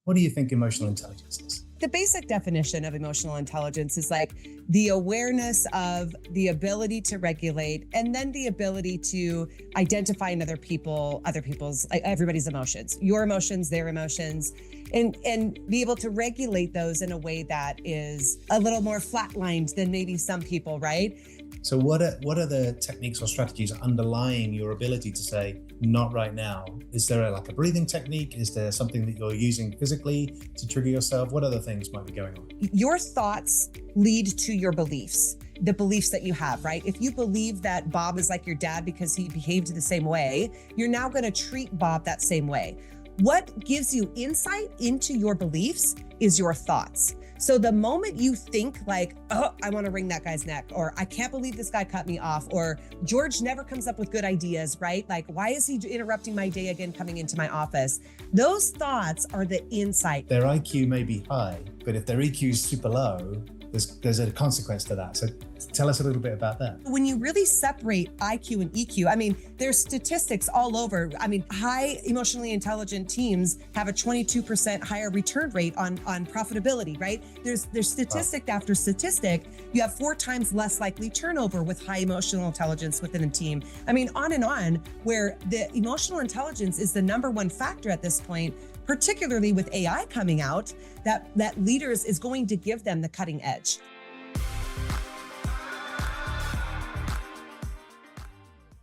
What do you think emotional intelligence is? The basic definition of emotional intelligence is like the awareness of the ability to regulate and then the ability to identify in everybody's emotions, your emotions, their emotions, and be able to regulate those in a way that is a little more flatlined than maybe some people, right? So what are the techniques or strategies underlying your ability to say, not right now? Is there a breathing technique? Is there something that you're using physically to trigger yourself? What other things might be going on? Your thoughts lead to your beliefs, the beliefs that you have, right? If you believe that Bob is like your dad because he behaved the same way, you're now going to treat Bob that same way. What gives you insight into your beliefs is your thoughts. So the moment you think like, oh, I want to wring that guy's neck, or I can't believe this guy cut me off, or George never comes up with good ideas, right? Like, why is he interrupting my day again coming into my office? Those thoughts are the insight. Their IQ may be high, but if their EQ is super low, there's a consequence to that. So tell us a little bit about that. When you really separate IQ and EQ, I mean, there's statistics all over. I mean, high emotionally intelligent teams have a 22% higher return rate on profitability, right? There's statistic after statistic. You have 4 times less likely turnover with high emotional intelligence within a team. I mean, on and on, where the emotional intelligence is the #1 factor at this point, particularly with AI coming out, that leaders is going to give them the cutting edge.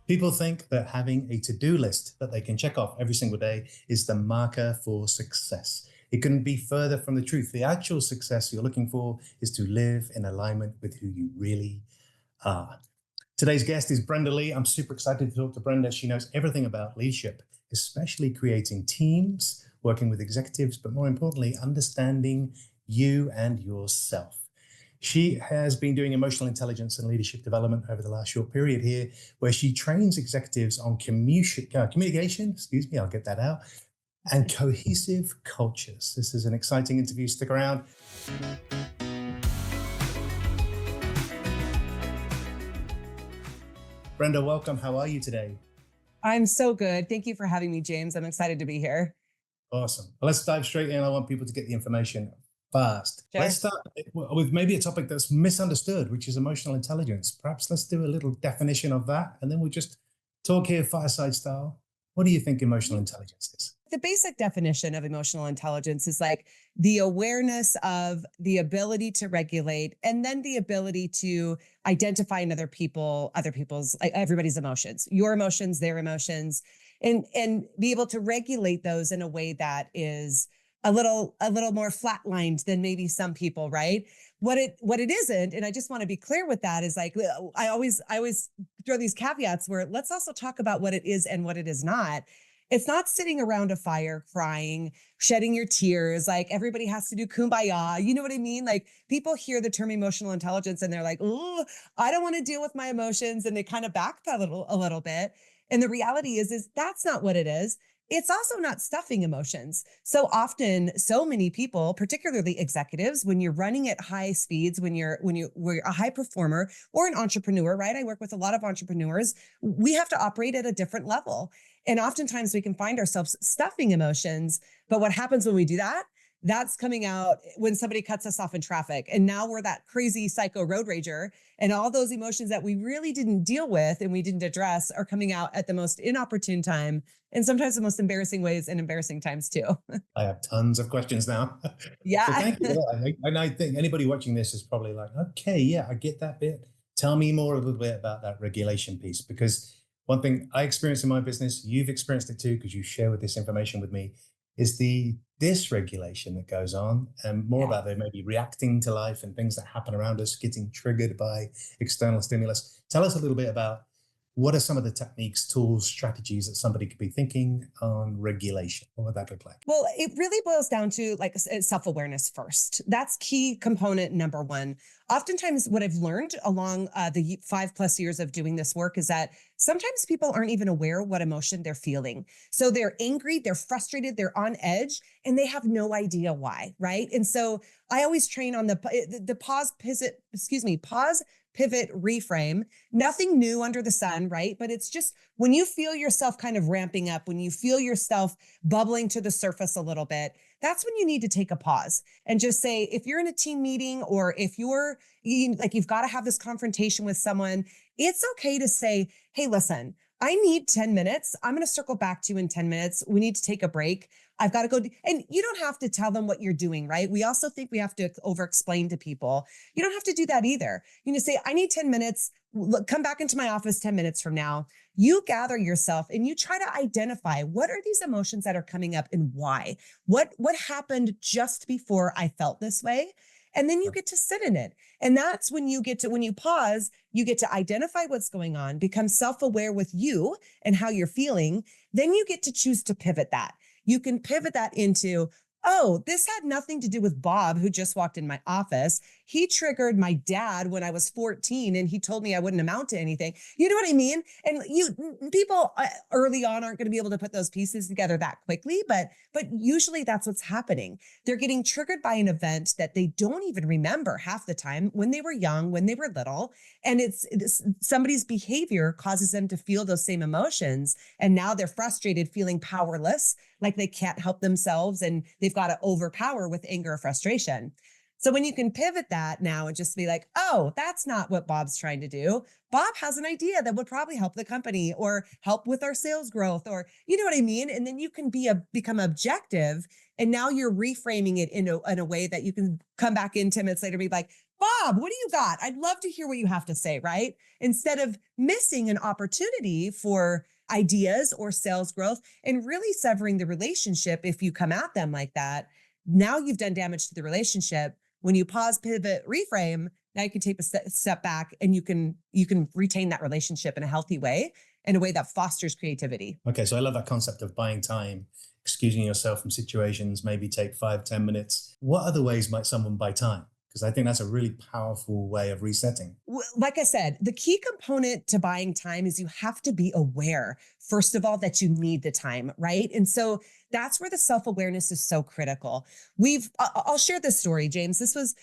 People think that having a to-do list that they can check off every single day is the marker for success. It couldn't be further from the truth. The actual success you're looking for is to live in alignment with who you really are. Today's guest is Brenda Lee. I'm super excited to talk to Brenda. She knows everything about leadership, especially creating teams, working with executives, but more importantly, understanding you and yourself. She has been doing emotional intelligence and leadership development over the last short period here, where she trains executives on communication, I'll get that out, and cohesive cultures. This is an exciting interview. Stick around. Brenda, welcome. How are you today? I'm so good. Thank you for having me, James. I'm excited to be here. Awesome. Well, let's dive straight in. I want people to get the information fast. Sure. Let's start with maybe a topic that's misunderstood, which is emotional intelligence. Perhaps let's do a little definition of that, and then we'll just talk here fireside style. What do you think emotional intelligence is? The basic definition of emotional intelligence is like the awareness of the ability to regulate and then the ability to identify in everybody's emotions, your emotions, their emotions, and be able to regulate those in a way that is a little more flatlined than maybe some people, right? What it isn't, and I just want to be clear with that, is like I always throw these caveats where let's also talk about what it is and what it is not. It's not sitting around a fire crying, shedding your tears, like everybody has to do kumbaya. You know what I mean? Like people hear the term emotional intelligence and they're like, oh, I don't want to deal with my emotions. And they kind of backpedal a little bit. And the reality is that's not what it is. It's also not stuffing emotions. So often, so many people, particularly executives, when you're running at high speeds, when you're a high performer or an entrepreneur, right? I work with a lot of entrepreneurs. We have to operate at a different level. And oftentimes we can find ourselves stuffing emotions. But what happens when we do that? That's coming out when somebody cuts us off in traffic. And now we're that crazy psycho road rager. And all those emotions that we really didn't deal with and we didn't address are coming out at the most inopportune time. And sometimes the most embarrassing ways and embarrassing times too. I have tons of questions now. Yeah. So thank you. And I think anybody watching this is probably like, okay, yeah, I get that bit. Tell me more a little bit about that regulation piece, because one thing I experienced in my business, you've experienced it too, because you share with this information with me, is the dysregulation that goes on, and more about maybe reacting to life and things that happen around us, getting triggered by external stimulus. Tell us a little bit about what are some of the techniques, tools, strategies that somebody could be thinking on regulation? What would that look like? Well, it really boils down to like self-awareness first. That's key component #1. Oftentimes what I've learned along the 5+ years of doing this work is that sometimes people aren't even aware what emotion they're feeling. So they're angry, they're frustrated, they're on edge, and they have no idea why, right? And so I always train on the pause, pivot, reframe, nothing new under the sun, right? But it's just when you feel yourself kind of ramping up, when you feel yourself bubbling to the surface a little bit, that's when you need to take a pause and just say, if you're in a team meeting or if you've got to have this confrontation with someone, it's okay to say, hey, listen, I need 10 minutes. I'm going to circle back to you in 10 minutes. We need to take a break. I've got to go. And you don't have to tell them what you're doing, right? We also think we have to over explain to people. You don't have to do that either. You know, say, I need 10 minutes. Look, come back into my office 10 minutes from now. You gather yourself and you try to identify what are these emotions that are coming up and why. What happened just before I felt this way? And then you get to sit in it. And that's when you pause, you get to identify what's going on, become self-aware with you and how you're feeling. Then you get to choose to pivot that. You can pivot that into, oh, this had nothing to do with Bob, who just walked in my office. He triggered my dad when I was 14 and he told me I wouldn't amount to anything. You know what I mean? And people early on aren't going to be able to put those pieces together that quickly, but usually that's what's happening. They're getting triggered by an event that they don't even remember half the time when they were young, when they were little. And it's somebody's behavior causes them to feel those same emotions. And now they're frustrated, feeling powerless, like they can't help themselves and they've got to overpower with anger or frustration. So when you can pivot that now and just be like, oh, that's not what Bob's trying to do. Bob has an idea that would probably help the company or help with our sales growth, or you know what I mean? And then you can become objective. And now you're reframing it in a way that you can come back in 10 minutes later and be like, Bob, what do you got? I'd love to hear what you have to say, right? Instead of missing an opportunity for ideas or sales growth and really severing the relationship. If you come at them like that, now you've done damage to the relationship. When you pause, pivot, reframe, now you can take a step back and you can retain that relationship in a healthy way, in a way that fosters creativity. Okay, so I love that concept of buying time, excusing yourself from situations, maybe take 5-10 minutes. What other ways might someone buy time? Because I think that's a really powerful way of resetting. Like I said, the key component to buying time is you have to be aware, first of all, that you need the time, right? And so that's where the self-awareness is so critical. I'll share this story, James. This was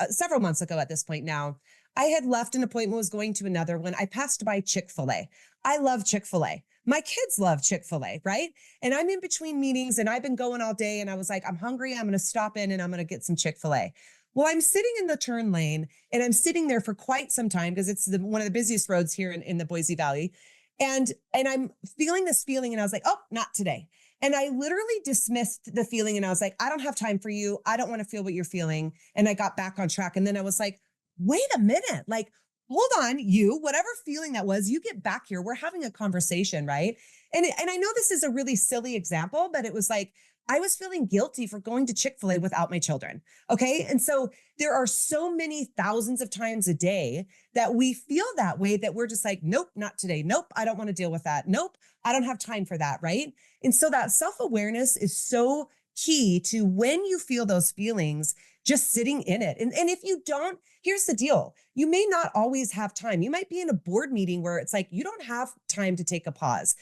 several months ago at this point now. I had left an appointment, was going to another one. I passed by Chick-fil-A. I love Chick-fil-A. My kids love Chick-fil-A, right? And I'm in between meetings and I've been going all day and I was like, I'm hungry. I'm going to stop in and I'm going to get some Chick-fil-A. Well, I'm sitting in the turn lane and I'm sitting there for quite some time because it's one of the busiest roads here in the Boise Valley. And I'm feeling this feeling and I was like, oh, not today. And I literally dismissed the feeling and I was like, I don't have time for you. I don't want to feel what you're feeling. And I got back on track. And then I was like, wait a minute, like, hold on, whatever feeling that was, you get back here. We're having a conversation, right? And I know this is a really silly example, but it was like, I was feeling guilty for going to Chick-fil-A without my children. Okay. And so there are so many thousands of times a day that we feel that way, that we're just like, nope, not today. Nope. I don't want to deal with that. Nope. I don't have time for that. Right. And so that self-awareness is so key to when you feel those feelings, just sitting in it. And if you don't, here's the deal. You may not always have time. You might be in a board meeting where it's like, you don't have time to take a pause.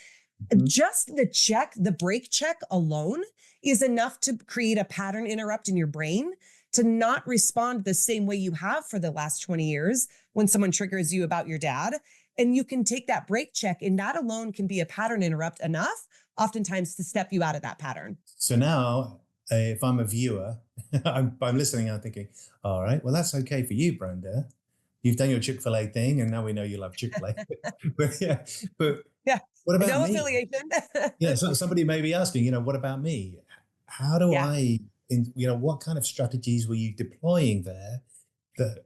Mm-hmm. Just the break check alone is enough to create a pattern interrupt in your brain to not respond the same way you have for the last 20 years when someone triggers you about your dad. And you can take that break check and that alone can be a pattern interrupt enough, oftentimes, to step you out of that pattern. So now, if I'm a viewer, I'm listening and I'm thinking, all right, well, that's okay for you, Brenda. You've done your Chick-fil-A thing and now we know you love Chick-fil-A. but yeah, what about no me? Affiliation. Yeah, so somebody may be asking, what about me? How do what kind of strategies were you deploying there that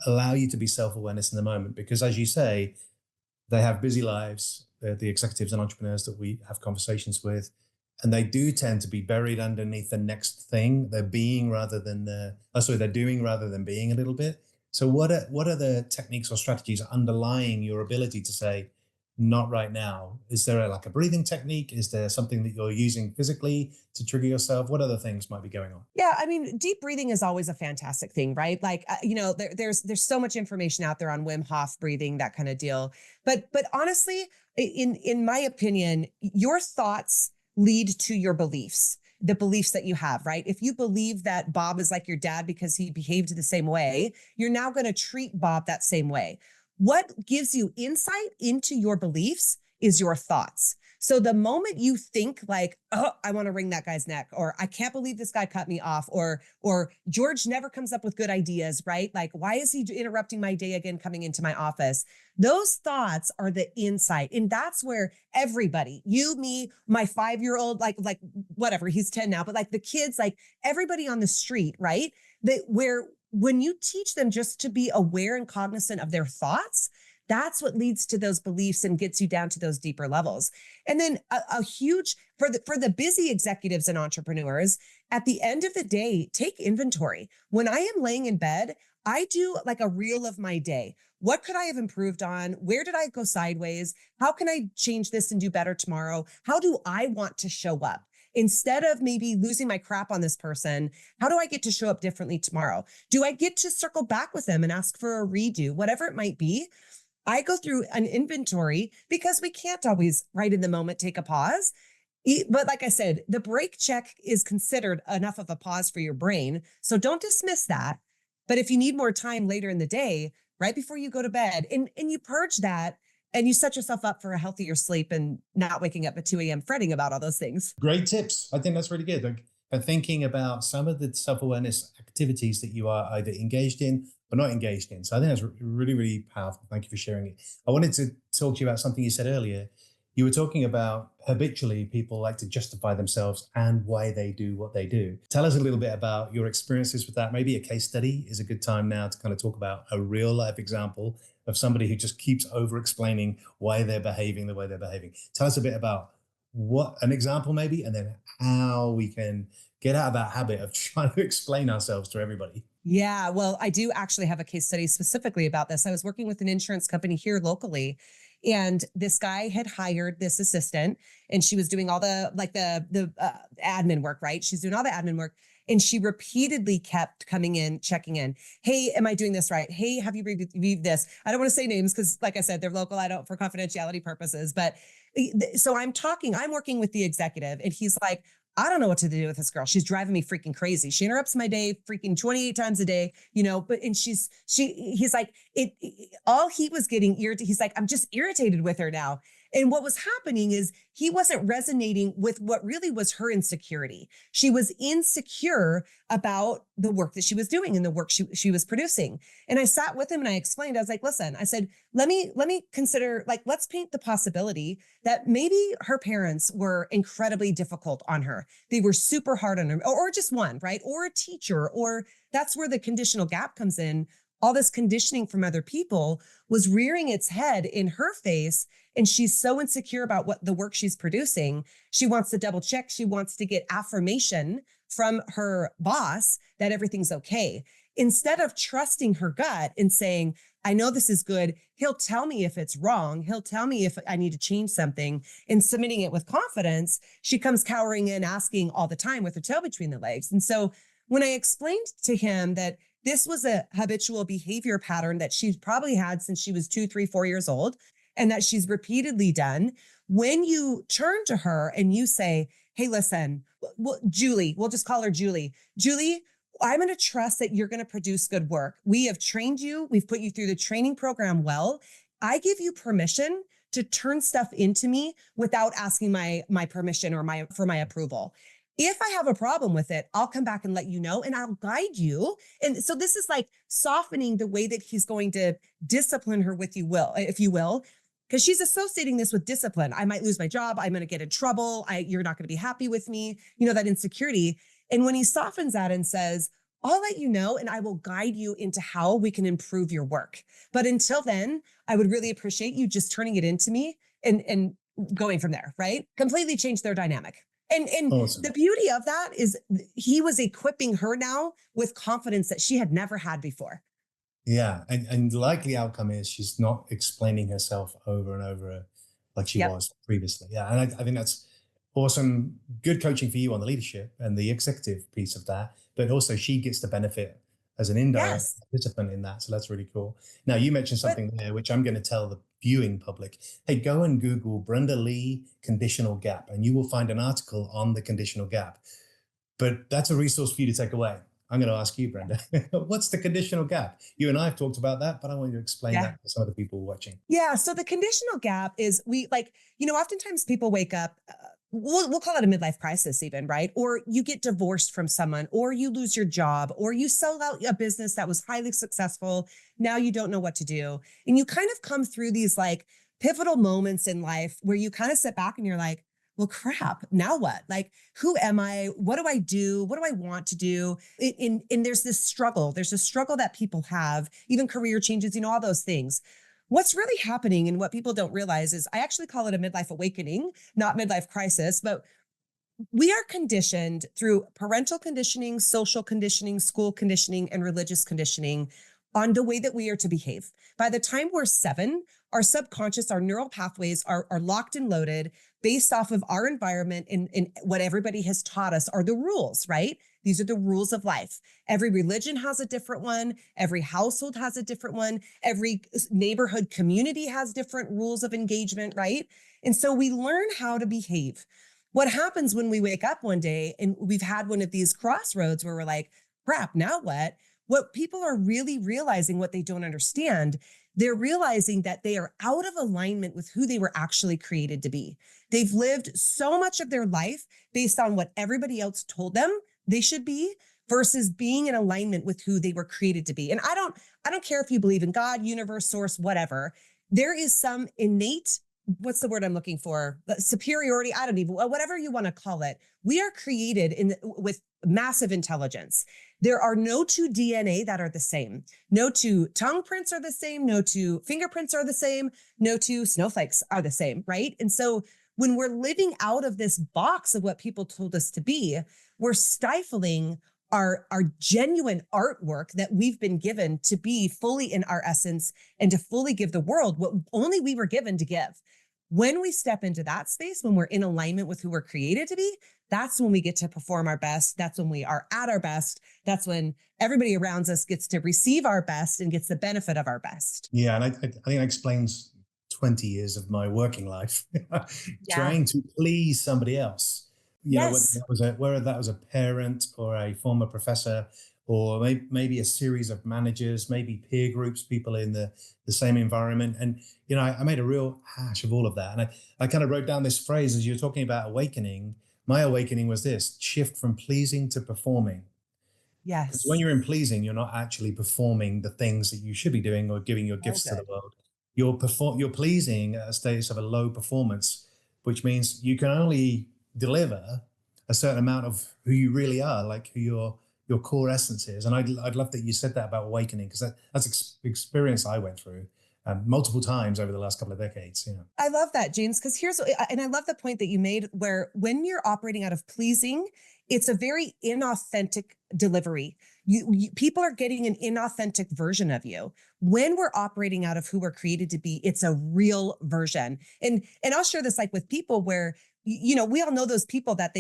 allow you to be self-awareness in the moment? Because as you say, they have busy lives. They're the executives and entrepreneurs that we have conversations with, and they do tend to be buried underneath the next thing. They're doing rather than being a little bit. So what are the techniques or strategies underlying your ability to say, not right now? Is there a breathing technique? Is there something that you're using physically to trigger yourself? What other things might be going on? Yeah, I mean, deep breathing is always a fantastic thing, right? Like, there's so much information out there on Wim Hof breathing, that kind of deal. But honestly, in my opinion, your thoughts lead to your beliefs. the beliefs that you have, right? If you believe that Bob is like your dad because he behaved the same way, you're now going to treat Bob that same way. What gives you insight into your beliefs is your thoughts. So the moment you think like, oh, I want to wring that guy's neck, or I can't believe this guy cut me off, or George never comes up with good ideas, right? Like, why is he interrupting my day again coming into my office? Those thoughts are the insight. And that's where everybody, you, me, my 5-year-old, like whatever, he's 10 now, but like the kids, like everybody on the street, right? That where when you teach them just to be aware and cognizant of their thoughts, that's what leads to those beliefs and gets you down to those deeper levels. And then a huge, for the busy executives and entrepreneurs, at the end of the day, take inventory. When I am laying in bed, I do like a reel of my day. What could I have improved on? Where did I go sideways? How can I change this and do better tomorrow? How do I want to show up? Instead of maybe losing my crap on this person, how do I get to show up differently tomorrow? Do I get to circle back with them and ask for a redo? Whatever it might be, I go through an inventory because we can't always right in the moment take a pause. But like I said, the break check is considered enough of a pause for your brain. So don't dismiss that. But if you need more time later in the day, right before you go to bed, and you purge that and you set yourself up for a healthier sleep and not waking up at 2 a.m. fretting about all those things. Great tips. I think that's really good. Like, and thinking about some of the self-awareness activities that you are either engaged in or not engaged in. So I think that's really, really powerful. Thank you for sharing it. I wanted to talk to you about something you said earlier. You were talking about habitually people like to justify themselves and why they do what they do. Tell us a little bit about your experiences with that. Maybe a case study is a good time now to kind of talk about a real life example of somebody who just keeps over explaining why they're behaving the way they're behaving. Tell us a bit about what an example maybe, and then how we can get out of that habit of trying to explain ourselves to everybody. Yeah, well, I do actually have a case study specifically about this. I was working with an insurance company here locally, and this guy had hired this assistant, and she was doing all the admin work, right? She's doing all the admin work, and she repeatedly kept coming in, checking in. Hey, am I doing this right? Hey, have you reviewed this? I don't want to say names because, like I said, they're local. I don't for confidentiality purposes, but so I'm working with the executive, and he's like, I don't know what to do with this girl. She's driving me freaking crazy. She interrupts my day freaking 28 times a day, and he's like, all he was getting irritated. He's like, I'm just irritated with her now. And what was happening is he wasn't resonating with what really was her insecurity. She was insecure about the work that she was doing and the work she was producing. And I sat with him and I explained, I was like, listen, I said, let me consider, like, let's paint the possibility that maybe her parents were incredibly difficult on her. They were super hard on her, or just one, right? Or a teacher, or that's where the conditional gap comes in. All this conditioning from other people was rearing its head in her face. And she's so insecure about what the work she's producing. She wants to double check. She wants to get affirmation from her boss that everything's okay. Instead of trusting her gut and saying, I know this is good. He'll tell me if it's wrong. He'll tell me if I need to change something, and submitting it with confidence, she comes cowering in, asking all the time with her tail between the legs. And so when I explained to him that this was a habitual behavior pattern that she's probably had since she was 2, 3, 4 years old, and that she's repeatedly done, when you turn to her and you say, hey, listen, well, Julie, we'll just call her Julie. Julie, I'm going to trust that you're going to produce good work. We have trained you. We've put you through the training program well. I give you permission to turn stuff into me without asking my permission or for my approval. If I have a problem with it, I'll come back and let you know, and I'll guide you. And so this is like softening the way that he's going to discipline her with if you will, because she's associating this with discipline. I might lose my job. I'm going to get in trouble. You're not going to be happy with me. That insecurity. And when he softens that and says, I'll let you know, and I will guide you into how we can improve your work. But until then, I would really appreciate you just turning it into me and going from there, right? Completely change their dynamic. And Awesome. the beauty of that is he was equipping her now with confidence that she had never had before. Yeah. And the likely outcome is she's not explaining herself over and over like she Yep. was previously. Yeah. And I think that's awesome. Good coaching for you on the leadership and the executive piece of that. But also she gets the benefit as an indirect Yes. participant in that. So that's really cool. Now, you mentioned But something there, which I'm going to tell the viewing public. Hey, go and Google Brenda Lee conditional gap, and you will find an article on the conditional gap. But that's a resource for you to take away. I'm going to ask you, Brenda, what's the conditional gap? You and I have talked about that, but I want you to explain Yeah. that to some of the people watching. Yeah. So the conditional gap is oftentimes people wake up, we'll call it a midlife crisis even, right? Or you get divorced from someone, or you lose your job, or you sell out a business that was highly successful. Now you don't know what to do. And you kind of come through these like pivotal moments in life where you kind of sit back and you're like, well, crap, now what? Like, who am I? What do I do? What do I want to do? And there's this struggle. There's a struggle that people have, even career changes, all those things. What's really happening and what people don't realize is I actually call it a midlife awakening, not midlife crisis, but we are conditioned through parental conditioning, social conditioning, school conditioning, and religious conditioning on the way that we are to behave. By the time we're 7, our subconscious, our neural pathways are locked and loaded based off of our environment and what everybody has taught us are the rules, right? These are the rules of life. Every religion has a different one. Every household has a different one. Every neighborhood community has different rules of engagement, right? And so we learn how to behave. What happens when we wake up one day and we've had one of these crossroads where we're like, crap, now what? What people are really realizing, what they don't understand, they're realizing that they are out of alignment with who they were actually created to be. They've lived so much of their life based on what everybody else told them they should be versus being in alignment with who they were created to be. And I don't care if you believe in God, universe, source, whatever. There is some innate, what's the word I'm looking for? Superiority. I don't even, whatever you want to call it. We are created with massive intelligence. There are no two DNA that are the same. No two tongue prints are the same. No two fingerprints are the same. No two snowflakes are the same, right? And so when we're living out of this box of what people told us to be, we're stifling our genuine artwork that we've been given to be fully in our essence and to fully give the world what only we were given to give. When we step into that space, when we're in alignment with who we're created to be, that's when we get to perform our best. That's when we are at our best. That's when everybody around us gets to receive our best and gets the benefit of our best. Yeah, and I think that explains 20 years of my working life, Yeah. trying to please somebody else. Yes. Whether that was a parent or a former professor, or maybe a series of managers, maybe peer groups, people in the same environment. And, I made a real hash of all of that. And I kind of wrote down this phrase as you were talking about awakening. My awakening was this: shift from pleasing to performing. Because when Yes. you're in pleasing, you're not actually performing the things that you should be doing or giving your So gifts to the good. world. You're pleasing at a status of a low performance, which means you can only deliver a certain amount of who you really are, like who your core essence is. And I'd love that you said that about awakening, because that's experience I went through multiple times over the last couple of decades. I love that, James, because and I love the point that you made where when you're operating out of pleasing, it's a very inauthentic delivery. People are getting an inauthentic version of you. When we're operating out of who we're created to be, it's a real version. And I'll share this like with people where, we all know those people that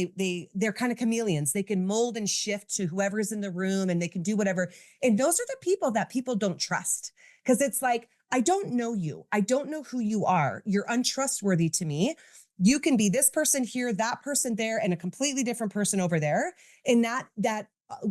they're kind of chameleons. They can mold and shift to whoever's in the room and they can do whatever. And those are the people that people don't trust, because it's like, I don't know you. I don't know who you are. You're untrustworthy to me. You can be this person here, that person there, and a completely different person over there. And that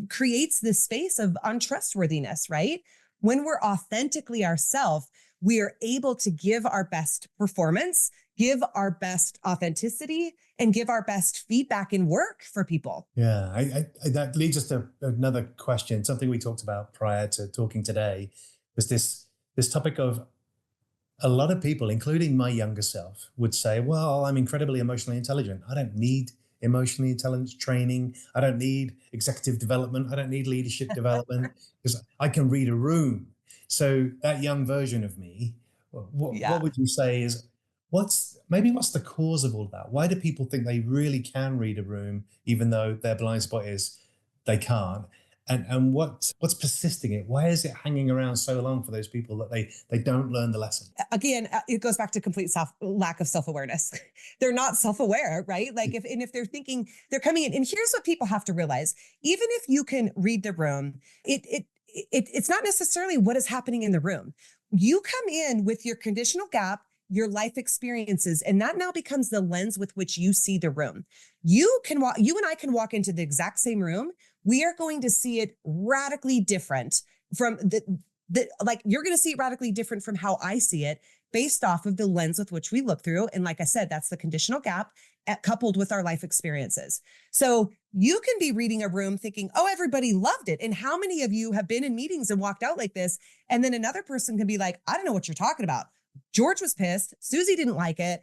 creates this space of untrustworthiness, right? When we're authentically ourselves, we are able to give our best performance, give our best authenticity, and give our best feedback in work for people. Yeah, that leads us to another question. Something we talked about prior to talking today was this topic of, a lot of people, including my younger self, would say, well, I'm incredibly emotionally intelligent. I don't need emotionally intelligence training. I don't need executive development. I don't need leadership development, because I can read a room. So that young version of me, what Yeah. would you say is, what's the cause of all that? Why do people think they really can read a room, even though their blind spot is they can't? And what's persisting it? Why is it hanging around so long for those people that they don't learn the lesson? Again, it goes back to complete lack of self-awareness. They're not self-aware, right? Like if they're thinking they're coming in, and here's what people have to realize: even if you can read the room, it's not necessarily what is happening in the room. You come in with your conditional gap. your life experiences. And that now becomes the lens with which you see the room. You and I can walk into the exact same room. We are going to see it radically different from like you're going to see it radically different from how I see it based off of the lens with which we look through. And like I said, that's the conditional gap coupled with our life experiences. So you can be reading a room thinking, oh, everybody loved it. And how many of you have been in meetings and walked out like this? And then another person can be like, I don't know what you're talking about. George was pissed. Susie didn't like it.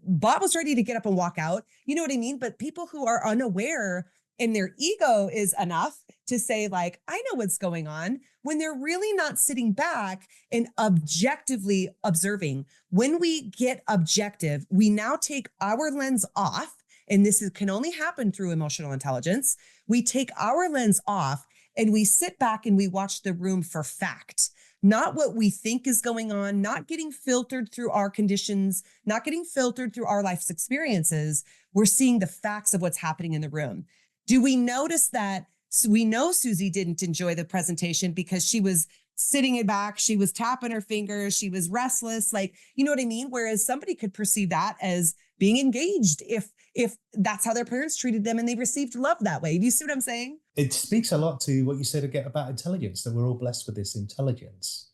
Bob was ready to get up and walk out. You know what I mean? But people who are unaware and their ego is enough to say like, I know what's going on, when they're really not sitting back and objectively observing. When we get objective, we now take our lens off, and this can only happen through emotional intelligence. We take our lens off and we sit back and we watch the room for fact, not what we think is going on, not getting filtered through our conditions, not getting filtered through our life's experiences. We're seeing the facts of what's happening in the room. Do we notice that? So we know Susie didn't enjoy the presentation because she was sitting it back. She was tapping her fingers. She was restless. Like, you know what I mean? Whereas somebody could perceive that as being engaged if that's how their parents treated them and they received love that way. Do you see what I'm saying? It speaks a lot to what you said again about intelligence, that we're all blessed with this intelligence.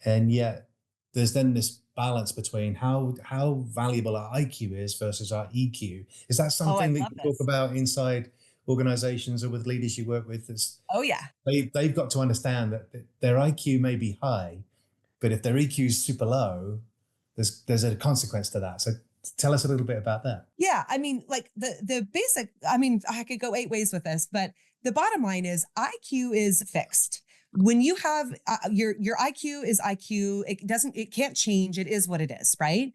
And yet there's then this balance between how valuable our IQ is versus our EQ. Is that something that you talk about inside organizations or with leaders you work with? Oh yeah. They've got to understand that their IQ may be high, but if their EQ is super low, there's a consequence to that. So tell us a little bit about that. Yeah. I mean, like the basic, I mean, I could go 8 ways with this, but the bottom line is IQ is fixed. When you have your IQ is IQ, it can't change. It is what it is, right?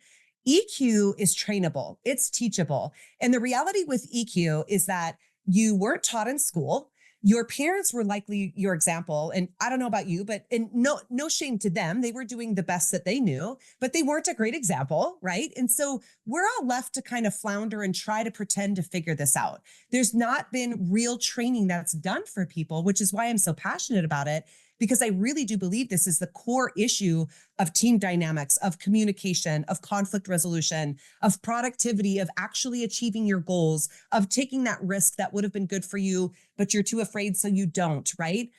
EQ is trainable. It's teachable. And the reality with EQ is that you weren't taught in school. Your parents were likely your example. And I don't know about you, but no shame to them. They were doing the best that they knew, but they weren't a great example, right? And so we're all left to kind of flounder and try to pretend to figure this out. There's not been real training that's done for people, which is why I'm so passionate about it, because I really do believe this is the core issue of team dynamics, of communication, of conflict resolution, of productivity, of actually achieving your goals, of taking that risk that would have been good for you, but you're too afraid, so you don't, right?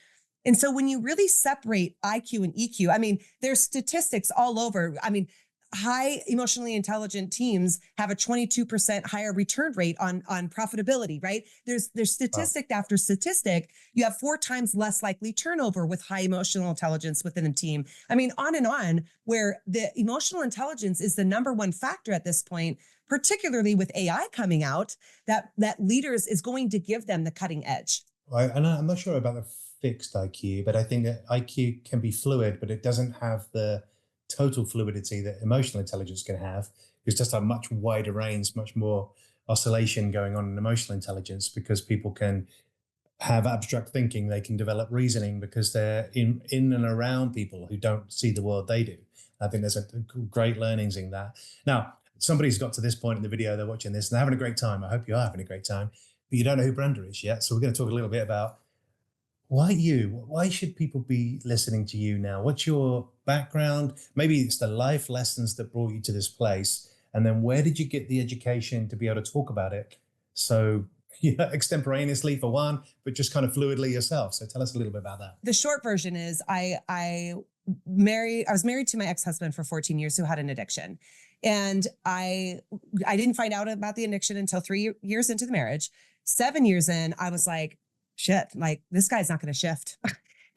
And so when you really separate IQ and EQ, I mean, there's statistics all over. I mean, high emotionally intelligent teams have a 22% higher return rate on profitability, right? There's statistic after statistic. You have 4 times less likely turnover with high emotional intelligence within a team. I mean, on, where the emotional intelligence is the number one factor at this point, particularly with AI coming out, that leaders is going to give them the cutting edge. And I'm not sure about the fixed IQ, but I think that IQ can be fluid, but it doesn't have the total fluidity that emotional intelligence can have. It's just a much wider range, much more oscillation going on in emotional intelligence, because people can have abstract thinking, they can develop reasoning because they're in and around people who don't see the world they do. I think there's a great learnings in that. Now, somebody's got to this point in the video, they're watching this and they're having a great time. I hope you are having a great time, but you don't know who Brenda is yet. So we're going to talk a little bit about why you? Why should people be listening to you now? What's your background? Maybe it's the life lessons that brought you to this place. And then where did you get the education to be able to talk about it? So, extemporaneously for one, but just kind of fluidly yourself. So tell us a little bit about that. The short version is I was married to my ex-husband for 14 years who had an addiction. And I didn't find out about the addiction until 3 years into the marriage. 7 years in, I was like, shit, like this guy's not going to shift.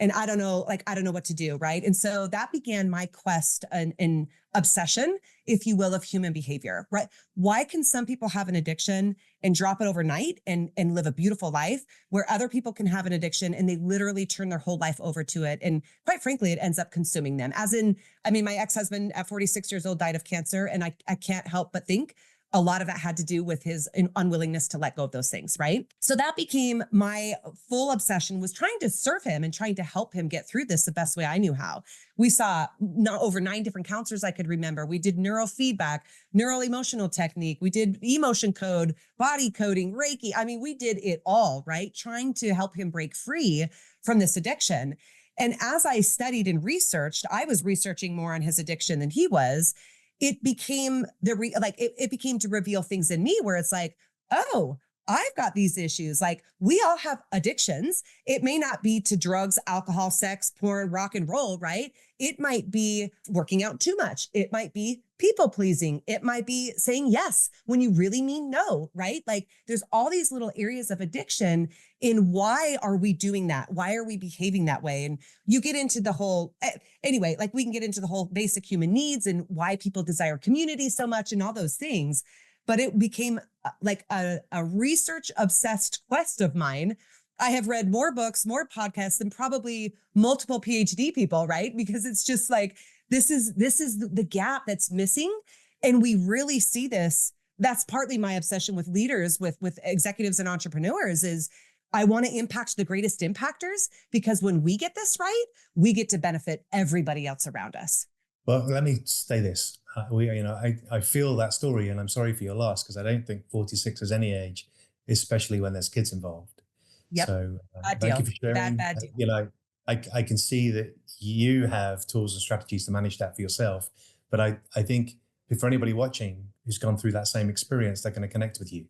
And I don't know what to do. Right. And so that began my quest and obsession, if you will, of human behavior, right? Why can some people have an addiction and drop it overnight and live a beautiful life, where other people can have an addiction and they literally turn their whole life over to it? And quite frankly, it ends up consuming them. As in, I mean, my ex-husband at 46 years old died of cancer. And I can't help but think a lot of that had to do with his unwillingness to let go of those things, right? So that became my full obsession, was trying to serve him and trying to help him get through this the best way I knew how. We saw over 9 different counselors I could remember. We did neurofeedback, neural-emotional technique. We did emotion code, body coding, Reiki. I mean, we did it all, right? Trying to help him break free from this addiction. And as I studied and researched, I was researching more on his addiction than he was. it became it became to reveal things in me where it's like, oh, I've got these issues. Like we all have addictions. It may not be to drugs, alcohol, sex, porn, rock and roll, right? It might be working out too much. It might be people pleasing. It might be saying yes when you really mean no, right? Like there's all these little areas of addiction in why are we doing that? Why are we behaving that way? And you get into the whole, anyway, like we can get into the whole basic human needs and why people desire community so much and all those things. But it became like a research obsessed quest of mine. I have read more books, more podcasts than probably multiple PhD people, right? Because it's just like, this is the gap that's missing. And we really see this. That's partly my obsession with leaders, with executives and entrepreneurs is I want to impact the greatest impactors because when we get this right, we get to benefit everybody else around us. Well, let me say this. I feel that story, and I'm sorry for your loss because I don't think 46 is any age, especially when there's kids involved. Yep. So Bad thank you deal. for sharing. Bad deal. I can see that you have tools and strategies to manage that for yourself. But I think for anybody watching who's gone through that same experience, they're going to connect with you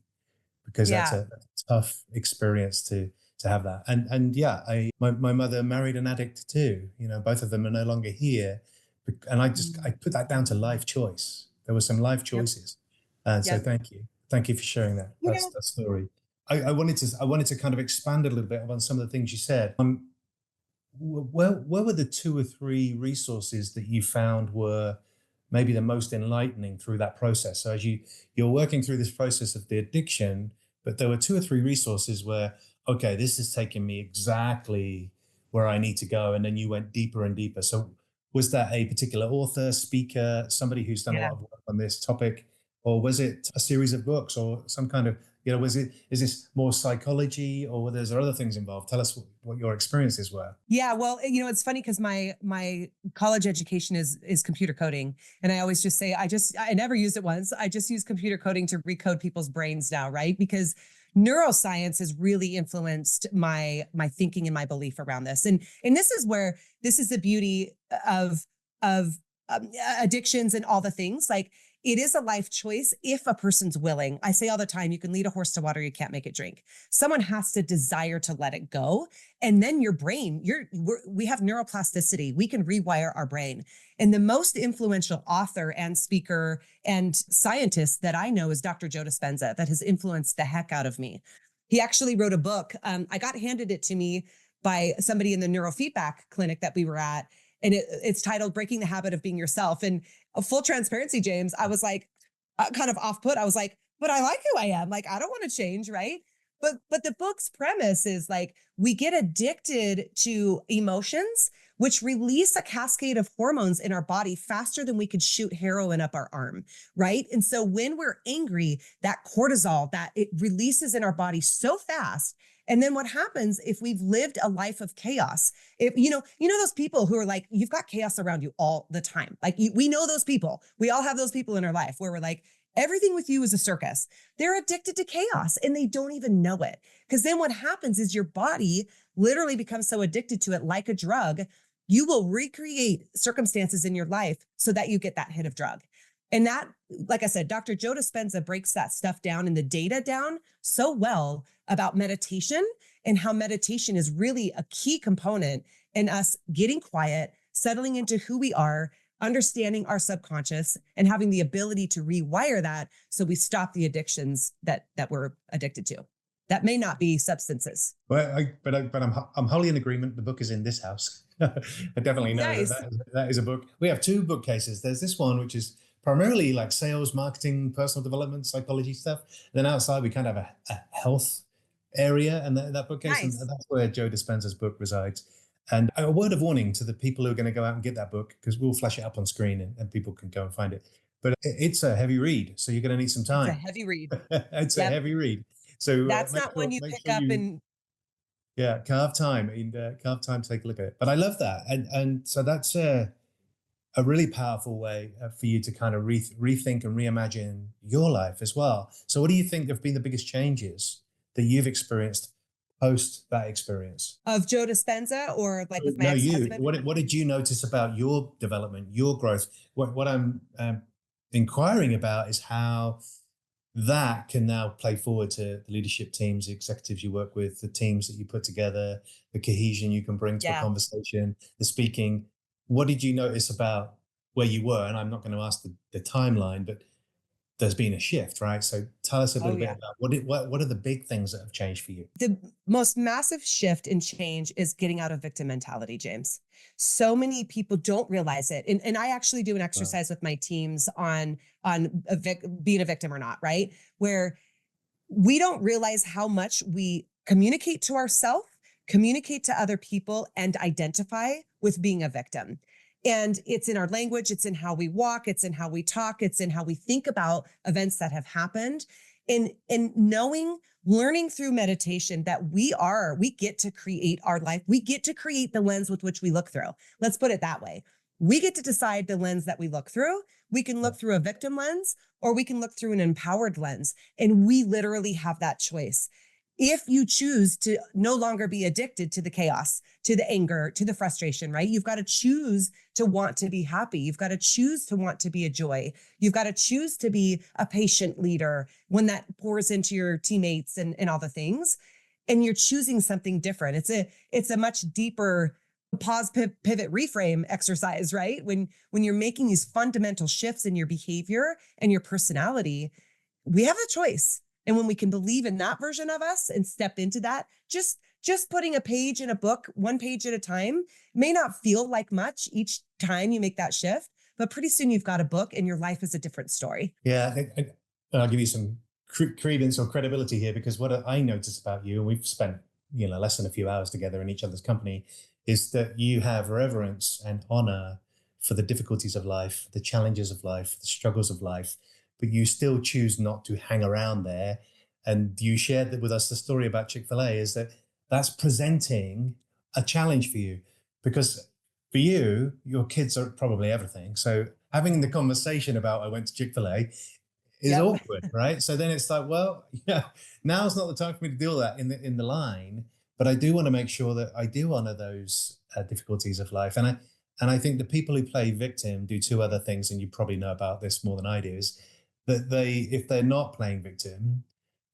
because that's Yeah. a tough experience to have that. And yeah, my mother married an addict too. Both of them are no longer here. And I put that down to life choice. There were some life Yep. choices. And so Yep. thank you for sharing that. You That's know, that story. I wanted to kind of expand a little bit on some of the things you said. Where were the two or three resources that you found were maybe the most enlightening through that process? So as you're working through this process of the addiction, but there were two or three resources where, okay, this is taking me exactly where I need to go. And then you went deeper and deeper. So was that a particular author, speaker, somebody who's done a yeah. lot of work on this topic? Or was it a series of books or some kind of, is this more psychology or were there other things involved? Tell us what your experiences were. Yeah, well, it's funny because my college education is computer coding, and I always just say I never used it once. I just use computer coding to recode people's brains now, right? Because neuroscience has really influenced my thinking and my belief around this, and this is the beauty of of addictions and all the things like. It is a life choice if a person's willing. I say all the time, you can lead a horse to water, you can't make it drink. Someone has to desire to let it go. And then your brain, we have neuroplasticity. We can rewire our brain. And the most influential author and speaker and scientist that I know is Dr. Joe Dispenza, that has influenced the heck out of me. He actually wrote a book. I got handed it to me by somebody in the neurofeedback clinic that we were at. And it's titled Breaking the Habit of Being Yourself. And full transparency, James, I was like kind of off put. I was like, but I like who I am. Like, I don't want to change. Right. But the book's premise is like, we get addicted to emotions, which release a cascade of hormones in our body faster than we could shoot heroin up our arm. Right. And so when we're angry, that cortisol that it releases in our body so fast. And then what happens if we've lived a life of chaos? If you know those people who are like, you've got chaos around you all the time. Like we know those people. We all have those people in our life where we're like, everything with you is a circus. They're addicted to chaos and they don't even know it. Because then what happens is your body literally becomes so addicted to it like a drug, you will recreate circumstances in your life so that you get that hit of drug. And that, like I said, Dr. Joe Dispenza breaks that stuff down and the data down so well about meditation and how meditation is really a key component in us getting quiet, settling into who we are, understanding our subconscious, and having the ability to rewire that so we stop the addictions that we're addicted to. That may not be substances. Well, I'm wholly in agreement. The book is in this house. I definitely know Nice. that is a book. We have two bookcases. There's this one, which is primarily like sales, marketing, personal development, psychology stuff. And then outside, we kind of have a health area, and that bookcase, Nice. and that's where Joe Dispenza's book resides. And a word of warning to the people who are going to go out and get that book, because we'll flash it up on screen and people can go and find it. But it's a heavy read, so you're going to need some It's a time. heavy read. It's a Yep. heavy read. So That's not one you pick up and yeah, carve time and carve time to take a look at it. But I love that, and so that's a really powerful way for you to kind of rethink and reimagine your life as well. So, what do you think have been the biggest changes that you've experienced post that experience? of Joe Dispenza or like with my No, you. ex-husband. What did you notice about your development, your growth? What I'm inquiring about is how that can now play forward to the leadership teams, the executives you work with, the teams that you put together, the cohesion you can bring to a Yeah. conversation, the speaking. What did you notice about where you were? And I'm not going to ask the timeline, but there's been a shift, right? So tell us a Oh little bit yeah. about what are the big things that have changed for you? The most massive shift and change is getting out of victim mentality, James. So many people don't realize it. And I actually do an Wow. exercise with my teams on being a victim or not, right? Where we don't realize how much we communicate to ourselves, communicate to other people, and identify with being a victim. And it's in our language, it's in how we walk, it's in how we talk, it's in how we think about events that have happened. And knowing, learning through meditation that we get to create our life. We get to create the lens with which we look through. Let's put it that way. We get to decide the lens that we look through. We can look through a victim lens or we can look through an empowered lens. And we literally have that choice. If you choose to no longer be addicted to the chaos, to the anger, to the frustration, right? You've got to choose to want to be happy. You've got to choose to want to be a joy. You've got to choose to be a patient leader when that pours into your teammates and all the things. And you're choosing something different. It's a much deeper pause, pivot, reframe exercise, right? When you're making these fundamental shifts in your behavior and your personality, we have a choice. And when we can believe in that version of us and step into that, just putting a page in a book, one page at a time, may not feel like much each time you make that shift, but pretty soon you've got a book and your life is a different story. Yeah, I'll give you some credence or credibility here because what I noticed about you, and we've spent less than a few hours together in each other's company, is that you have reverence and honor for the difficulties of life, the challenges of life, the struggles of life, but you still choose not to hang around there. And you shared with us the story about Chick-fil-A is that that's presenting a challenge for you because for you, your kids are probably everything. So having the conversation about I went to Chick-fil-A is Yep. awkward, right? So then it's like, well, yeah, now's not the time for me to do all that in the line, but I do want to make sure that I do honor those difficulties of life. And I think the people who play victim do two other things, and you probably know about this more than I do, is that if they're not playing victim,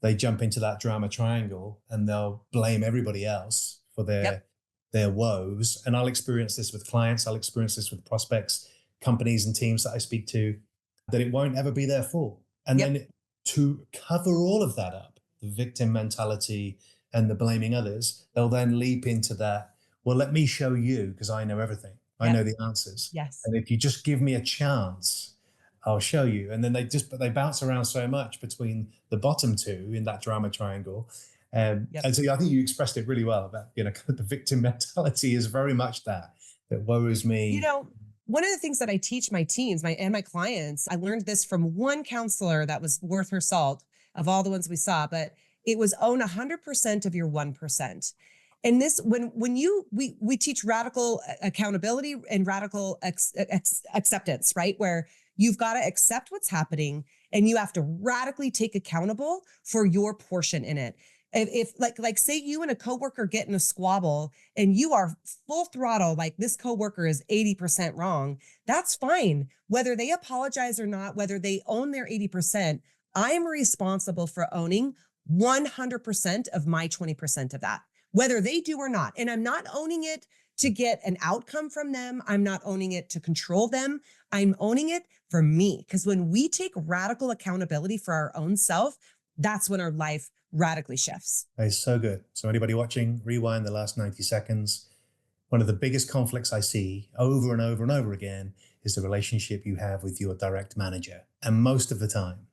they jump into that drama triangle and they'll blame everybody else for Yep. their woes. And I'll experience this with clients, I'll experience this with prospects, companies and teams that I speak to, that it won't ever be their fault. And Yep. then to cover all of that up, the victim mentality and the blaming others, they'll then leap into that. Well, let me show you because I know everything. I Yep. know the answers. Yes. And if you just give me a chance, I'll show you. And then they bounce around so much between the bottom two in that drama triangle. Yep. And so I think you expressed it really well about, kind of the victim mentality is very much that worries You me. know, one of the things that I teach my teams, my clients, I learned this from one counselor that was worth her salt of all the ones we saw, but it was own 100% of your 1%. And this, when you we teach radical accountability and radical acceptance, right? Where you've got to accept what's happening and you have to radically take accountable for your portion in it. If like say you and a coworker get in a squabble and you are full throttle, like this coworker is 80% wrong, that's fine. Whether they apologize or not, whether they own their 80%, I am responsible for owning 100% of my 20% of that, whether they do or not. And I'm not owning it to get an outcome from them. I'm not owning it to control them. I'm owning it for me. Because when we take radical accountability for our own self, that's when our life radically shifts. It's so good. So anybody watching, rewind the last 90 seconds. One of the biggest conflicts I see over and over and over again is the relationship you have with your direct manager. And most of the time,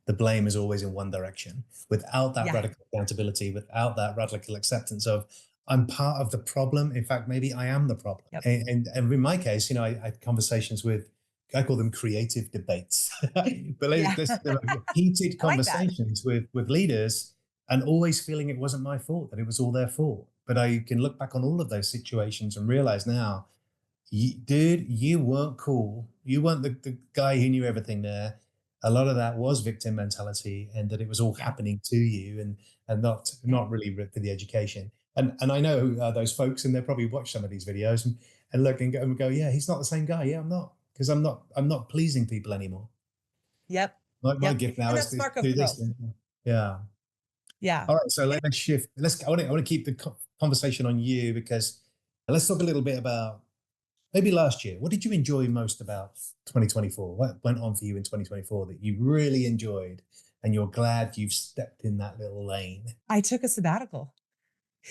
the blame is always in one direction. Without that Yeah. radical accountability, without that radical acceptance of I'm part of the problem. In fact, maybe I am the problem. Yep. And in my case, I had conversations with, I call them creative debates, but Yeah. they're heated I like that. conversations with leaders, and always feeling it wasn't my fault, that it was all their fault. But I can look back on all of those situations and realize now, dude, you weren't cool. You weren't the guy who knew everything there. A lot of that was victim mentality, and that it was all Yeah. happening to you, and not really for the education. And I know those folks, and they probably watch some of these videos and look and go, yeah, he's not the same guy. Yeah, I'm not, because I'm not pleasing people anymore. Yep. My Yep. gift now And is that's to spark of do this. growth. Yeah. Yeah. All right. So let's shift. I want to keep the conversation on you, because let's talk a little bit about maybe last year. What did you enjoy most about 2024? What went on for you in 2024 that you really enjoyed and you're glad you've stepped in that little lane? I took a sabbatical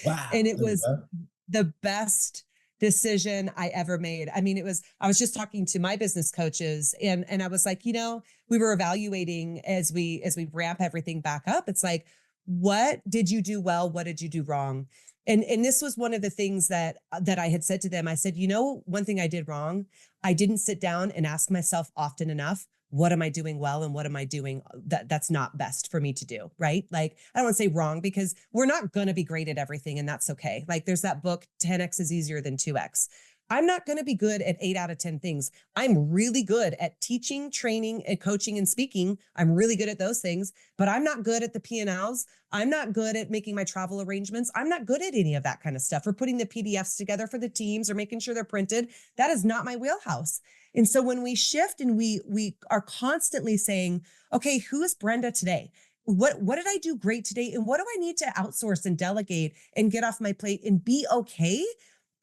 and Wow. it There we was go. the best decision I ever made. I mean, I was just talking to my business coaches and I was like, we were evaluating as we ramp everything back up. It's like, what did you do well? What did you do wrong? And this was one of the things that I had said to them. I said, one thing I did wrong, I didn't sit down and ask myself often enough, what am I doing well and what am I doing that's not best for me to do, right? Like, I don't want to say wrong because we're not going to be great at everything and that's okay. Like there's that book 10x is easier than 2x. I'm not going to be good at 8 out of 10 things. I'm really good at teaching, training, and coaching and speaking. I'm really good at those things, but I'm not good at the P&Ls. I'm not good at making my travel arrangements. I'm not good at any of that kind of stuff, or putting the PDFs together for the teams or making sure they're printed. That is not my wheelhouse. And so when we shift and we are constantly saying, okay, who is Brenda today? What did I do great today? And what do I need to outsource and delegate and get off my plate and be okay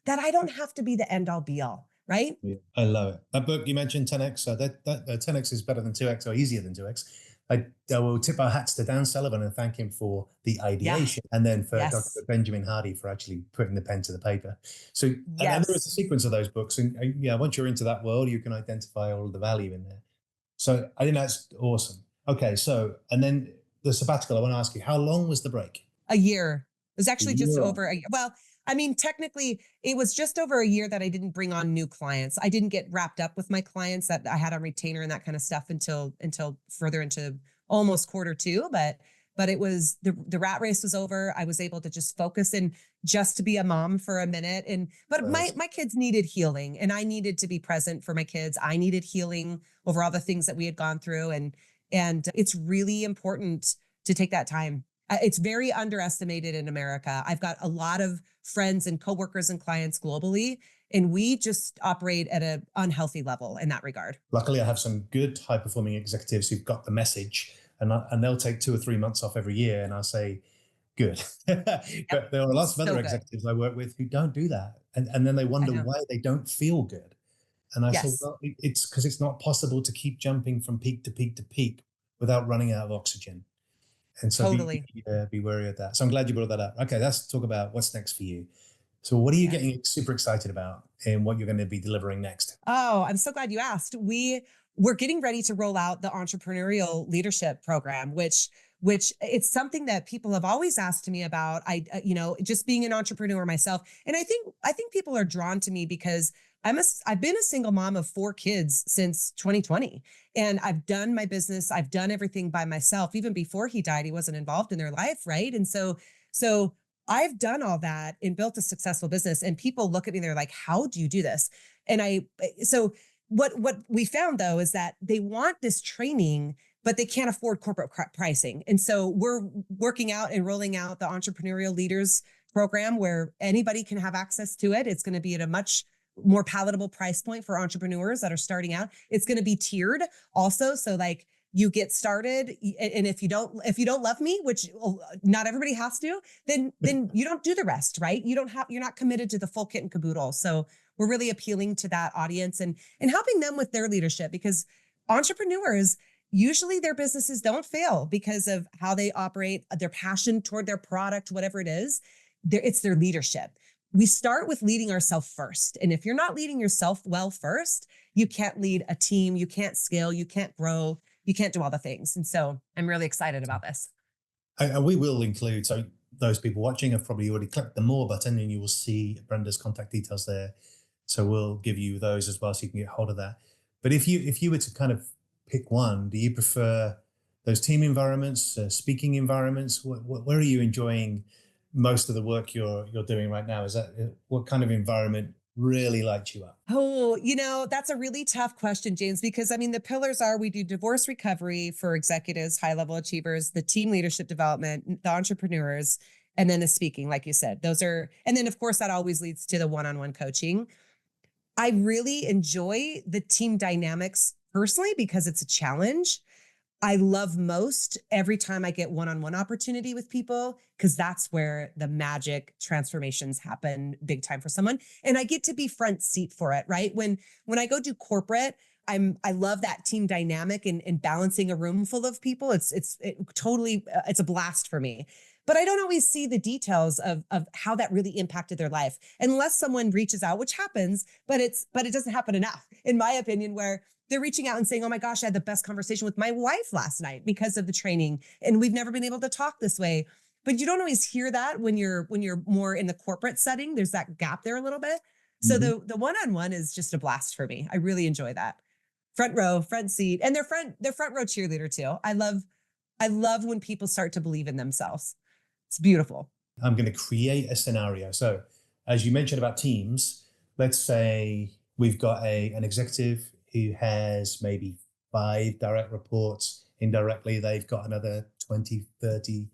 that I don't have to be the end all be all, right? Yeah, I love it. That book you mentioned, 10x, that 10x is better than 2x or easier than 2x. I will tip our hats to Dan Sullivan and thank him for the Yeah. ideation, and then for Dr. Yes. Benjamin Hardy for actually putting the pen to the paper. So, and there is a Yes. sequence of those books. And yeah, once you're into that world, you can identify all of the value in there. So I think that's awesome. Okay. So, and then the sabbatical, I want to ask you, how long was the break? A year. It was A actually just year over on. a year. Well, I mean, technically, it was just over a year that I didn't bring on new clients. I didn't get wrapped up with my clients that I had on retainer and that kind of stuff until further into almost quarter 2. But it was the rat race was over. I was able to just focus and just to be a mom for a minute. But my kids needed healing, and I needed to be present for my kids. I needed healing over all the things that we had gone through, and it's really important to take that time. It's very underestimated in America. I've got a lot of friends and coworkers and clients globally, and we just operate at an unhealthy level in that regard. Luckily, I have some good high performing executives who've got the message, and they'll take 2 or 3 months off every year. And I say, good. Yep. But there are lots of So other good. executives I work with who don't do that. And then they I wonder know. why they don't feel good. And I said, Yes, well, it's because it's not possible to keep jumping from peak to peak to peak without running out of oxygen. And so totally. be wary of that. So I'm glad you brought that up. Okay, let's talk about what's next for you. So what are you Yeah. getting super excited about and what you're going to be delivering next? Oh, I'm so glad you asked. We're getting ready to roll out the entrepreneurial leadership program, which it's something that people have always asked me about. Just being an entrepreneur myself, and I think people are drawn to me because I've been a single mom of 4 kids since 2020, and I've done my business. I've done everything by myself. Even before he died, he wasn't involved in their life, right? And so I've done all that and built a successful business. And people look at me, they're like, how do you do this? And so what we found though, is that they want this training, but they can't afford corporate pricing. And so we're working out and rolling out the entrepreneurial leaders program where anybody can have access to it. It's going to be at a much more palatable price point for entrepreneurs that are starting out. It's going to be tiered also. So like, you get started, and if you don't love me, which not everybody has to, then you don't do the rest, right? You're not committed to the full kit and caboodle. So we're really appealing to that audience and helping them with their leadership, because entrepreneurs, usually their businesses don't fail because of how they operate, their passion toward their product, whatever it is. It's their leadership. We start with leading ourselves first. And if you're not leading yourself well first, you can't lead a team, you can't scale, you can't grow, you can't do all the things. And so I'm really excited about this. And we will include, so those people watching have probably already clicked the more button and you will see Brenda's contact details there. So we'll give you those as well so you can get hold of that. But if you were to kind of pick one, do you prefer those team environments, speaking environments? Where are you enjoying most of the work you're doing right now? Is that what kind of environment really lights you up? Oh, that's a really tough question, James, because I mean, the pillars are we do divorce recovery for executives, high level achievers, the team leadership development, the entrepreneurs, and then the speaking, like you said. And then of course, that always leads to the one on one coaching. I really enjoy the team dynamics personally because it's a challenge. I love most every time I get one-on-one opportunity with people, because that's where the magic transformations happen big time for someone. And I get to be front seat for it, right? When I go do corporate, I love that team dynamic and balancing a room full of people. Totally it's a blast for me. But I don't always see the details of how that really impacted their life unless someone reaches out, which happens, but it doesn't happen enough, in my opinion, where they're reaching out and saying, oh my gosh, I had the best conversation with my wife last night because of the training. And we've never been able to talk this way. But you don't always hear that when you're more in the corporate setting. There's that gap there a little bit. So the one-on-one is just a blast for me. I really enjoy that. Front row, front seat, and they're front row cheerleader too. I love when people start to believe in themselves. It's beautiful. I'm going to create a scenario. So as you mentioned about teams, let's say we've got an executive who has maybe 5 direct reports. Indirectly, they've got another 20, 30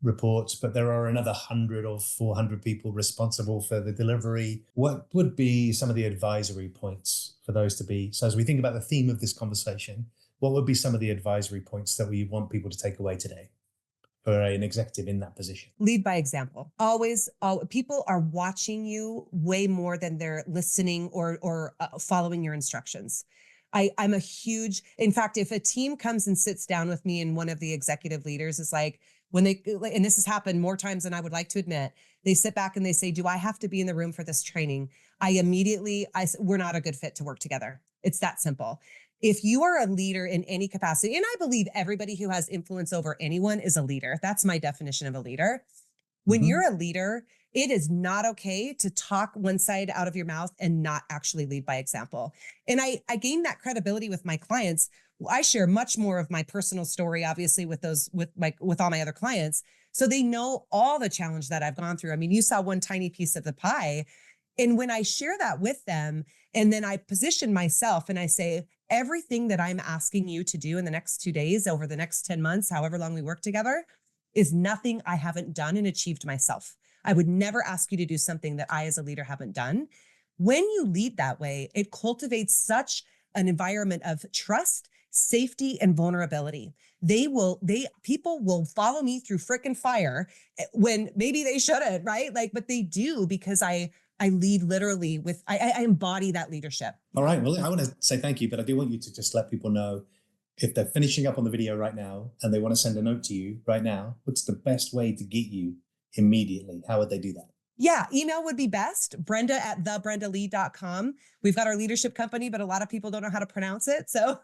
reports, but there are another 100 or 400 people responsible for the delivery. What would be some of the advisory points for those to be? So as we think about the theme of this conversation, what would be some of the advisory points that we want people to take away today for an executive in that position? Lead by example. Always, people are watching you way more than they're listening or following your instructions. I'm a huge, in fact, if a team comes and sits down with me and one of the executive leaders is like, when they, and this has happened more times than I would like to admit, they sit back and they say, do I have to be in the room for this training? We're not a good fit to work together. It's that simple. If you are a leader in any capacity, and I believe everybody who has influence over anyone is a leader. That's my definition of a leader. When you're a leader, it is not okay to talk one side out of your mouth and not actually lead by example. And I gain that credibility with my clients. I share much more of my personal story, obviously, with all my other clients. So they know all the challenge that I've gone through. I mean, you saw one tiny piece of the pie. And when I share that with them, and then I position myself and I say, everything that I'm asking you to do in the next 2 days, over the next 10 months, however long we work together, is nothing I haven't done and achieved myself. I would never ask you to do something that I as a leader haven't done. When you lead that way, it cultivates such an environment of trust, safety, and vulnerability. People will follow me through frickin' fire when maybe they shouldn't, right? But they do, because I lead literally with, I embody that leadership. All right. Well, I want to say thank you, but I do want you to just let people know, if they're finishing up on the video right now and they want to send a note to you right now, what's the best way to get you immediately? How would they do that? Yeah, email would be best. Brenda at thebrendalee.com. We've got our leadership company, but a lot of people don't know how to pronounce it. So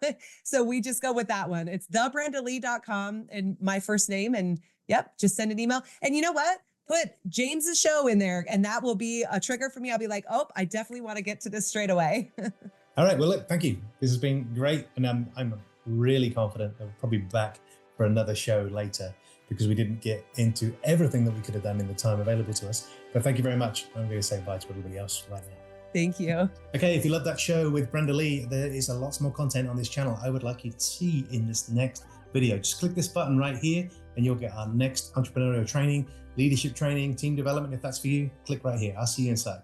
we just go with that one. It's thebrendalee.com and my first name. And yep, just send an email. And you know what? Put James's show in there, and that will be a trigger for me. I'll be like, oh, I definitely want to get to this straight away. All right. Well, look, thank you. This has been great. And I'm really confident that we'll probably be back for another show later, because we didn't get into everything that we could have done in the time available to us. But thank you very much. I'm going to say bye to everybody else right now. Thank you. Okay, if you love that show with Brenda Lee, there is a lot more content on this channel I would like you to see in this next video. Just click this button right here and you'll get our next entrepreneurial training, leadership training, team development. If that's for you, click right here. I'll see you inside.